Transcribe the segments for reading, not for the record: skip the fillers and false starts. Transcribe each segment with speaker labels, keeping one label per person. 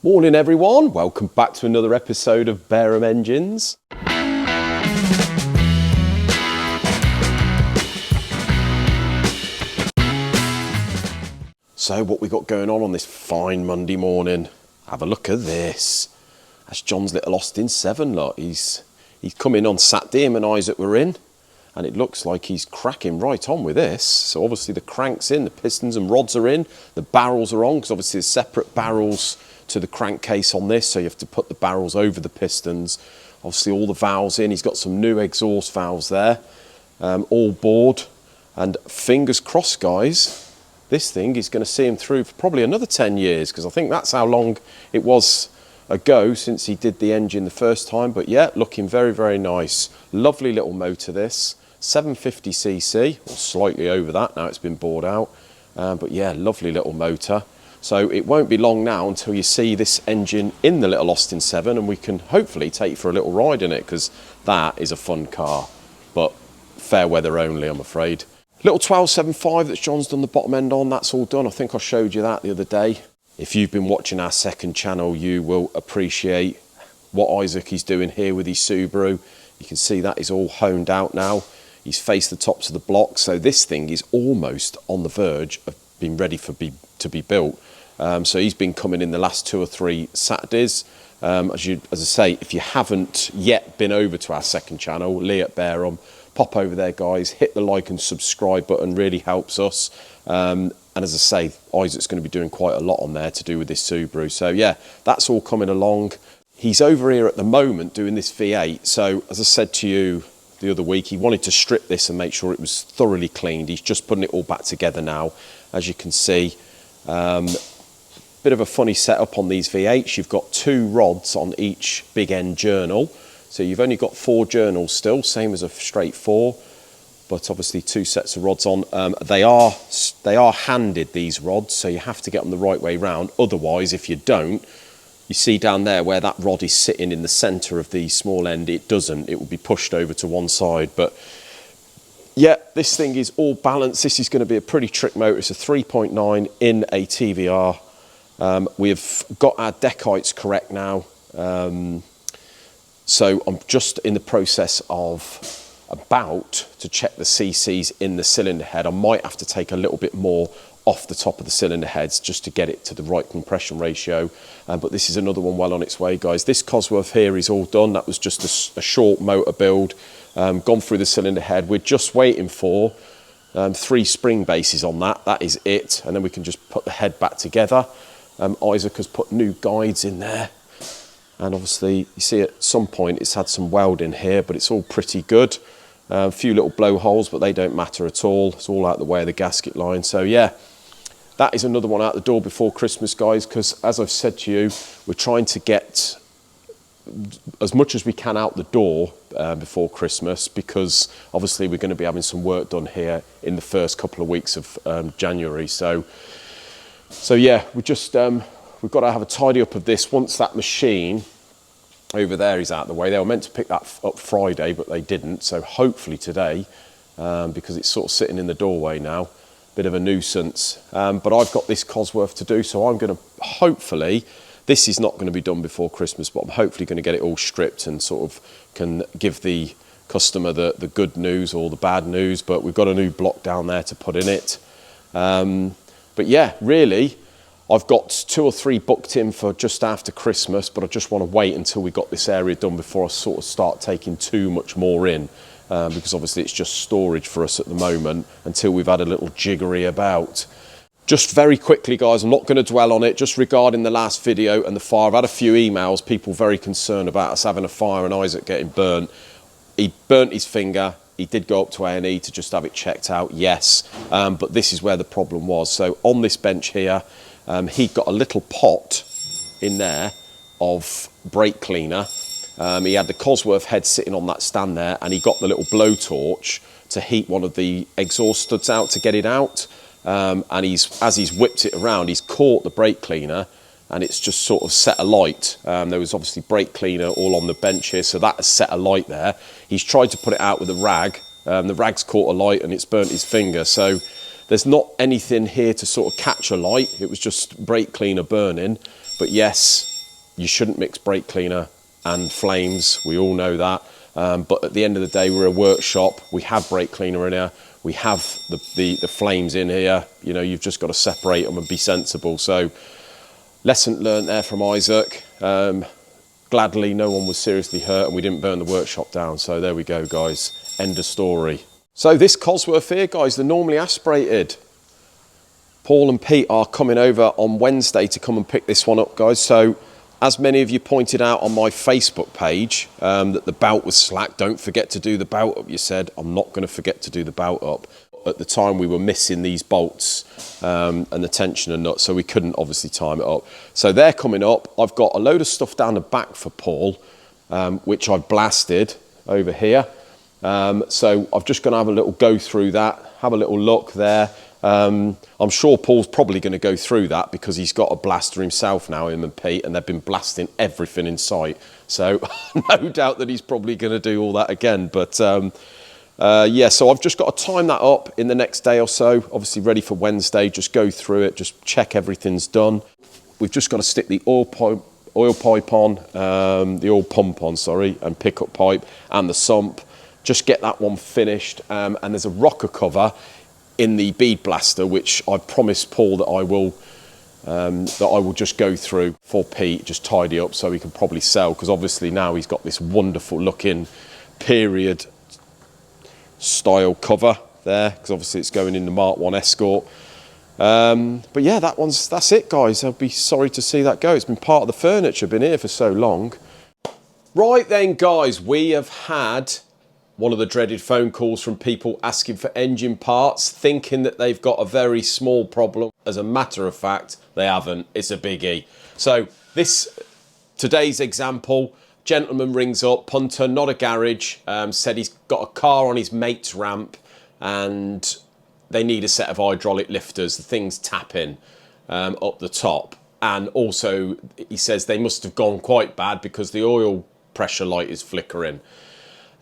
Speaker 1: Morning everyone, welcome back to another episode of Bareham Engines. So what we got going on this fine Monday morning? Have a look at this. That's John's little Austin 7 lot. He's come in on Saturday, him and Isaac were in, and it looks like he's cracking right on with this. So obviously the crank's in, the pistons and rods are in, the barrels are on, because obviously there's separate barrels to the crankcase on this, so you have to put the barrels over the pistons. Obviously all the valves in, he's got some new exhaust valves there, all bored, and fingers crossed guys, this thing is going to see him through for probably another 10 years, because I think that's how long it was ago since he did the engine the first time. But yeah, looking very, very nice. Lovely little motor this, 750cc, or slightly over that, now it's been bored out. But yeah, lovely little motor. So it won't be long now until you see this engine in the little Austin 7, and we can hopefully take you for a little ride in it, because that is a fun car, but fair weather only, I'm afraid. Little 1275 that John's done the bottom end on, that's all done. I think I showed you that the other day. If you've been watching our second channel, you will appreciate what Isaac is doing here with his Subaru. You can see that is all honed out now. He's faced the tops of the block, so this thing is almost on the verge of being ready to be built. So he's been coming in the last 2 or 3 Saturdays. As I say, if you haven't yet been over to our second channel, Lee at Bareham, pop over there guys, hit the like and subscribe button, really helps us. And as I say, Isaac's going to be doing quite a lot on there to do with this Subaru. So yeah, that's all coming along. He's over here at the moment doing this V8. So as I said to you the other week, he wanted to strip this and make sure it was thoroughly cleaned. He's just putting it all back together now, as you can see. Bit of a funny setup on these V8s. You've got 2 rods on each big end journal, so you've only got 4 journals still, same as a straight 4, but obviously 2 sets of rods on. They are handed, these rods, so you have to get them the right way round. Otherwise, if you don't, you see down there where that rod is sitting in the centre of the small end, it doesn't. It will be pushed over to one side. But yeah, this thing is all balanced. This is going to be a pretty trick motor. It's a 3.9 in a TVR. We've got our deck heights correct now, so I'm just in the process of about to check the CCs in the cylinder head. I might have to take a little bit more off the top of the cylinder heads just to get it to the right compression ratio, but this is another one well on its way guys. This Cosworth here is all done. That was just a short motor build, gone through the cylinder head. We're just waiting for 3 spring bases on that. That is it, and then we can just put the head back together. Isaac has put new guides in there, and obviously you see at some point it's had some welding here, but it's all pretty good. A few little blowholes, but they don't matter at all. It's all out the way of the gasket line. So yeah, that is another one out the door before Christmas guys, because as I've said to you, we're trying to get as much as we can out the door before Christmas, because obviously we're going to be having some work done here in the first couple of weeks of January. So yeah, we've got to have a tidy up of this once that machine over there is out of the way. They were meant to pick that up Friday, but they didn't. So hopefully today, because it's sort of sitting in the doorway now, bit of a nuisance. But I've got this Cosworth to do, so I'm going to hopefully, this is not going to be done before Christmas, but I'm hopefully going to get it all stripped and sort of can give the customer the good news or the bad news. But we've got a new block down there to put in it. But yeah, really, I've got 2 or 3 booked in for just after Christmas, but I just want to wait until we got this area done before I sort of start taking too much more in, because obviously it's just storage for us at the moment until we've had a little jiggery about. Just very quickly, guys, I'm not going to dwell on it, just regarding the last video and the fire. I've had a few emails, people very concerned about us having a fire and Isaac getting burnt. He burnt his finger. He did go up to A&E to just have it checked out, yes, but this is where the problem was. So on this bench here, he got a little pot in there of brake cleaner. He had the Cosworth head sitting on that stand there, and he got the little blowtorch to heat one of the exhaust studs out to get it out. And as he's whipped it around, he's caught the brake cleaner, and it's just sort of set alight. There was obviously brake cleaner all on the bench here, so that has set alight there. He's tried to put it out with a rag. The rag's caught a light and it's burnt his finger. So there's not anything here to sort of catch a light. It was just brake cleaner burning. But yes, You shouldn't mix brake cleaner and flames, we all know that. But at the end of the day, we're a workshop. We have brake cleaner in here. We have the flames in here. You know, you've just got to separate them and be sensible. So, lesson learned there from Isaac. Gladly, no one was seriously hurt and we didn't burn the workshop down. So there we go, guys. End of story. So this Cosworth here, guys, the Normally Asperated. Paul and Pete are coming over on Wednesday to come and pick this one up, guys. So, as many of you pointed out on my Facebook page, that the bout was slack. Don't forget to do the bout up, you said. I'm not going to forget to do the bout up. At the time, we were missing these bolts and the tensioner nut, so we couldn't obviously time it up. So they're coming up. I've got a load of stuff down the back for Paul, which I've blasted over here. So I'm just going to have a little go through that, have a little look there. I'm sure Paul's probably going to go through that because he's got a blaster himself now, him and Pete, and they've been blasting everything in sight. So no doubt that he's probably going to do all that again. But yeah, so I've just got to time that up in the next day or so. Obviously ready for Wednesday, just go through it, just check everything's done. We've just got to stick the oil pipe on, the oil pump on, sorry, and pickup pipe and the sump. Just get that one finished. And there's a rocker cover in the bead blaster, which I promised Paul that I will just go through for Pete, just tidy up so he can probably sell, because obviously now he's got this wonderful looking period style cover there, because obviously it's going in the Mark 1 Escort. But yeah, that's it, guys. I'll be sorry to see that go. It's been part of the furniture, been here for so long. Right then, guys, we have had one of the dreaded phone calls from people asking for engine parts, thinking that they've got a very small problem. As a matter of fact, they haven't. It's a biggie. So today's example, gentleman rings up, punter, not a garage, said he's got a car on his mate's ramp and they need a set of hydraulic lifters. The thing's tapping up the top. And also, he says they must have gone quite bad because the oil pressure light is flickering.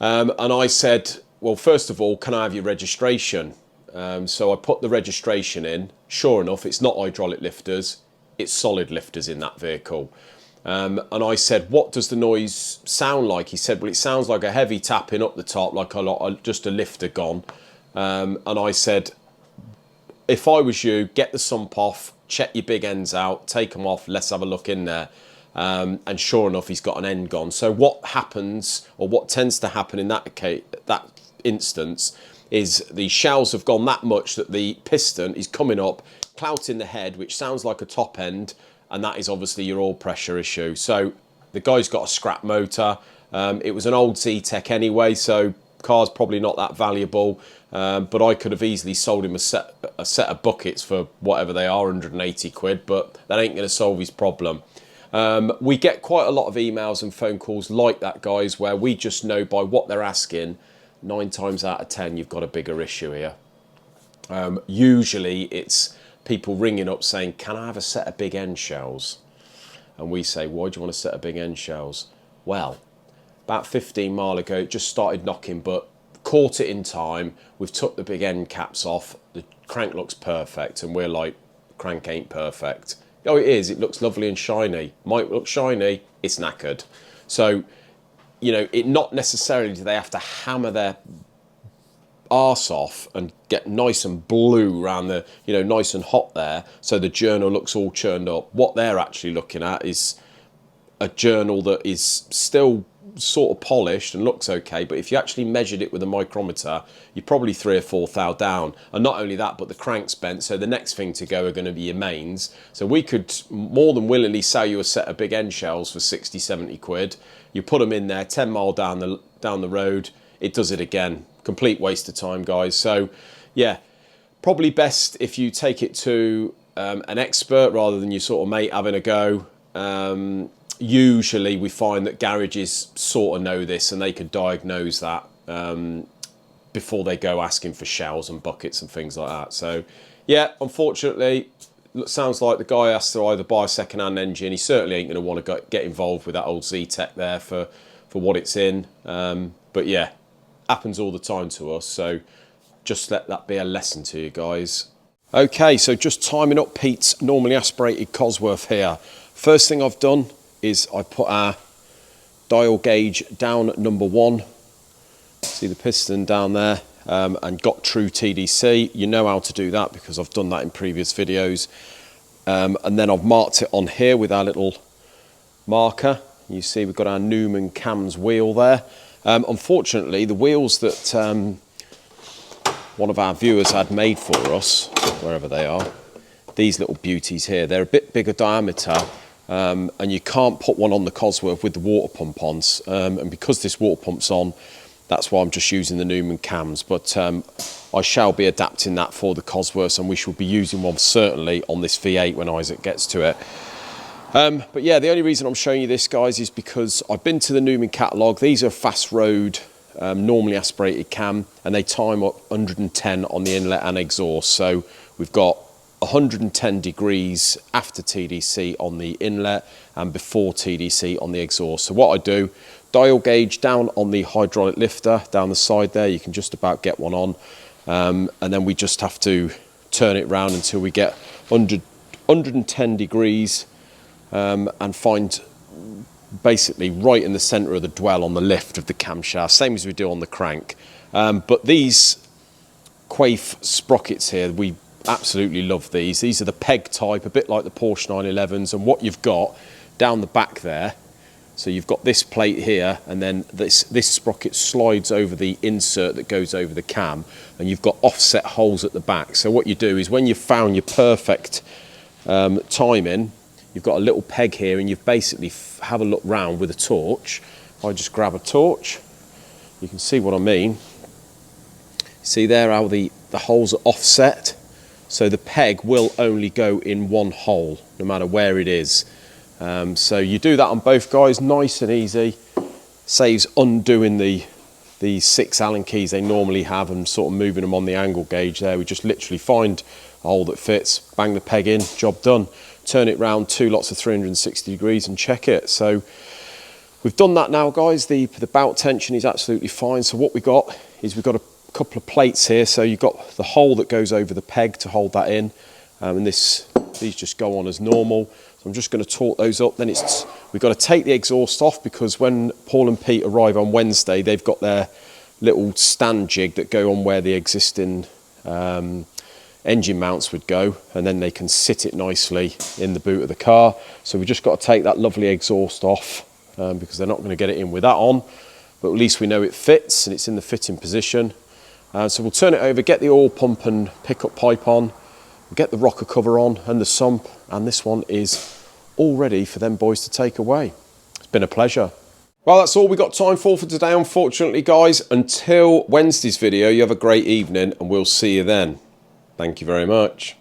Speaker 1: And I said, well, first of all, can I have your registration? So I put the registration in. Sure enough, it's not hydraulic lifters, it's solid lifters in that vehicle. And I said, what does the noise sound like? He said, well, it sounds like a heavy tapping up the top, like just a lifter gone. And I said, if I was you, get the sump off, check your big ends out, take them off, let's have a look in there. And sure enough, he's got an end gone. So what happens, or what tends to happen in that instance, is the shells have gone that much that the piston is coming up, clouting the head, which sounds like a top end, and that is obviously your oil pressure issue. So the guy's got a scrap motor. It was an old Z-Tech anyway, so car's probably not that valuable. But I could have easily sold him a set of buckets for whatever they are, 180 quid, but that ain't going to solve his problem. We get quite a lot of emails and phone calls like that, guys, where we just know by what they're asking, 9 times out of 10, you've got a bigger issue here. Usually it's people ringing up saying, can I have a set of big end shells? And we say, why do you want a set of big end shells? Well, about 15 miles ago, it just started knocking, but caught it in time. We've took the big end caps off. The crank looks perfect. And we're like, crank ain't perfect. Oh, it is. It looks lovely and shiny. Might look shiny. It's knackered. So, you know, it not necessarily do they have to hammer their arse off and get nice and blue around the, you know, nice and hot there, so the journal looks all churned up. What they're actually looking at is a journal that is still sort of polished and looks okay, but if you actually measured it with a micrometer, you're probably 3 or 4 thou down. And not only that, but the crank's bent, so the next thing to go are going to be your mains. So we could more than willingly sell you a set of big end shells for 60, 70 quid. You put them in there, 10 mile down the road, it does it again. Complete waste of time, guys. So yeah, probably best if you take it to an expert rather than your sort of mate having a go. Usually we find that garages sort of know this and they could diagnose that before they go asking for shells and buckets and things like that. So yeah, unfortunately, it sounds like the guy has to either buy a second-hand engine. He certainly ain't going to want to get involved with that old Z-Tech there for what it's in. But yeah, happens all the time to us. So just let that be a lesson to you guys. Okay, so just timing up Pete's Normally Asperated Cosworth here. First thing I've done, is I put our dial gauge down at number 1. See the piston down there, and got true TDC. You know how to do that because I've done that in previous videos. And then I've marked it on here with our little marker. You see we've got our Newman Cams wheel there. Unfortunately, the wheels that one of our viewers had made for us, wherever they are, these little beauties here, they're a bit bigger diameter, and you can't put one on the Cosworth with the water pump on. And because this water pump's on, that's why I'm just using the Newman Cams. But I shall be adapting that for the Cosworth, and we shall be using one certainly on this V8 when Isaac gets to it. But yeah, the only reason I'm showing you this, guys, is because I've been to the Newman catalogue. These are fast road, normally aspirated cam, and they time up 110 on the inlet and exhaust. So we've got 110 degrees after TDC on the inlet and before TDC on the exhaust. So what I do, dial gauge down on the hydraulic lifter down the side there, you can just about get one on, and then we just have to turn it round until we get 110 degrees, and find basically right in the centre of the dwell on the lift of the camshaft, same as we do on the crank. But these Quaife sprockets here, we absolutely love these. These are the peg type, a bit like the Porsche 911s, and what you've got down the back there, so you've got this plate here, and then this sprocket slides over the insert that goes over the cam, and you've got offset holes at the back. So what you do is when you've found your perfect timing, you've got a little peg here, and you've basically have a look round with a torch. If I just grab a torch, you can see what I mean. See there how the holes are offset? So the peg will only go in one hole, no matter where it is. So you do that on both, guys, nice and easy. Saves undoing the 6 Allen keys they normally have and sort of moving them on the angle gauge there. We just literally find a hole that fits, bang the peg in, job done. Turn it round 2 lots of 360 degrees and check it. So we've done that now, guys. The bout tension is absolutely fine. So what we got is we've got a couple of plates here. So you've got the hole that goes over the peg to hold that in, and these just go on as normal. So I'm just going to torque those up. Then we've got to take the exhaust off, because when Paul and Pete arrive on Wednesday, they've got their little stand jig that go on where the existing engine mounts would go, and then they can sit it nicely in the boot of the car. So we just got to take that lovely exhaust off, because they're not going to get it in with that on, but at least we know it fits and it's in the fitting position. So we'll turn it over, get the oil pump and pickup pipe on, we'll get the rocker cover on and the sump, and this one is all ready for them boys to take away. It's been a pleasure. Well, that's all we got time for today, unfortunately, guys. Until Wednesday's video, you have a great evening and we'll see you then. Thank you very much.